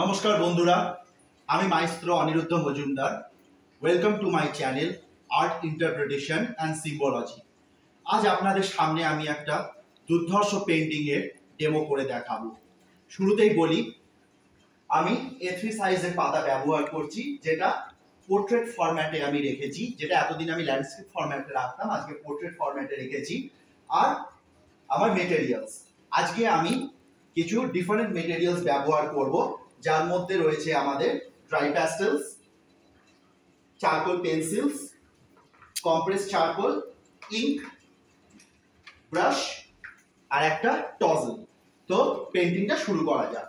নমস্কার বন্ধুরা, আমি maestro Aniruddha Majumdar. Welcome to my channel art interpretation and symbology. আজ আপনাদের সামনে আমি একটা দুর্ধর্ষ পেন্টিংয়ের ডেমো করে দেখাবো। শুরুতেই বলি, আমি A3 সাইজের পাতা ব্যবহার করছি, যেটা পোর্ট্রেট ফরম্যাটে আমি রেখেছি। যেটা এতদিন আমি ল্যান্ডস্কেপ ফরম্যাটে রাখতাম, আজকে পোর্ট্রেট ফরম্যাটে রেখেছি। আর আমার মেটেরিয়ালস, আজকে আমি কিছু ডিফারেন্ট মেটেরিয়ালস ব্যবহার করব, যার মধ্যে রয়েছে আমাদের dry pastels, charcoal pencils, compress charcoal, ink, brush আর একটা টজল। তো পেন্টিংটা শুরু করা যাক।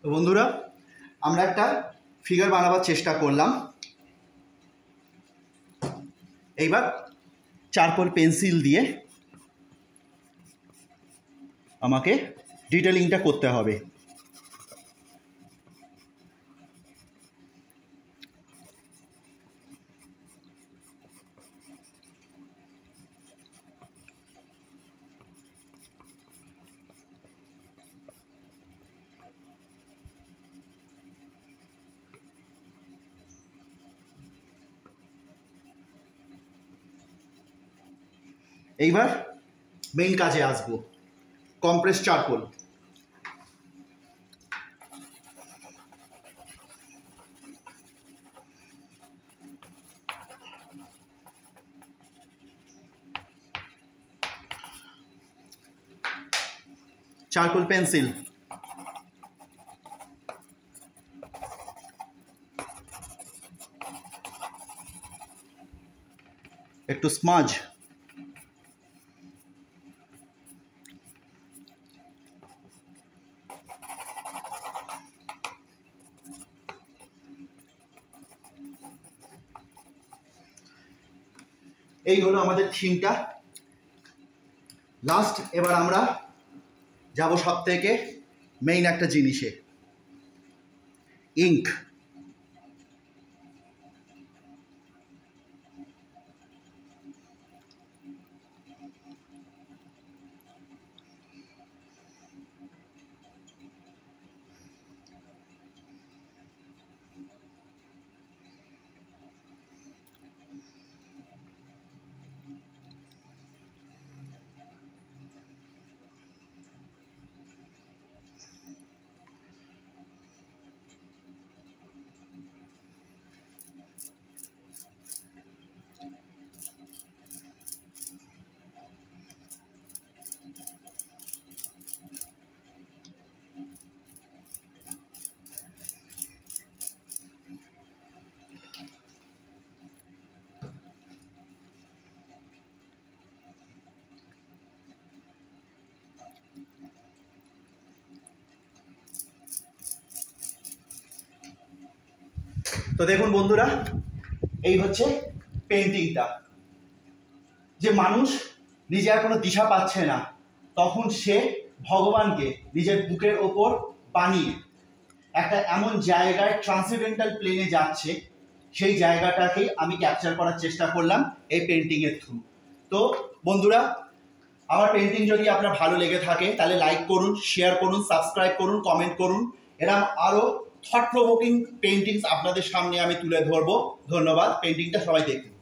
তো বন্ধুরা, আমরা একটা ফিগার বানাবার চেষ্টা করলাম। এইবার চারকোল পেন্সিল দিয়ে আমাকে ডিটেলিংটা করতে হবে। এইবার মেইন কাজে আসবো, কম্প্রেস চারকোল। চারকোল পেন্সিল, একটু স্মাজ, এই হলো আমাদের থিমটা। লাস্ট এবার আমরা যাব সব থেকে মেইন একটা জিনিসে, ইঙ্ক। তো দেখুন বন্ধুরা, এই হচ্ছে পেন্টিংটা। যে মানুষ নিজের কোনো দিশা পাচ্ছে না, তখন সে ভগবানকে নিজের বুকের ওপর বানিয়ে একটা এমন জায়গায় ট্রান্সেন্ডেন্টাল প্লেনে যাচ্ছে, সেই জায়গাটাকেই আমি ক্যাপচার করার চেষ্টা করলাম এই পেন্টিংয়ের থ্রু। তো বন্ধুরা, আমার পেন্টিং যদি আপনার ভালো লেগে থাকে তাহলে লাইক করুন, শেয়ার করুন, সাবস্ক্রাইব করুন, কমেন্ট করুন। এরকম আরও থট প্রভোকিং পেন্টিংস আপনাদের সামনে আমি তুলে ধরবো। ধন্যবাদ। পেন্টিংটা সবাই দেখুন।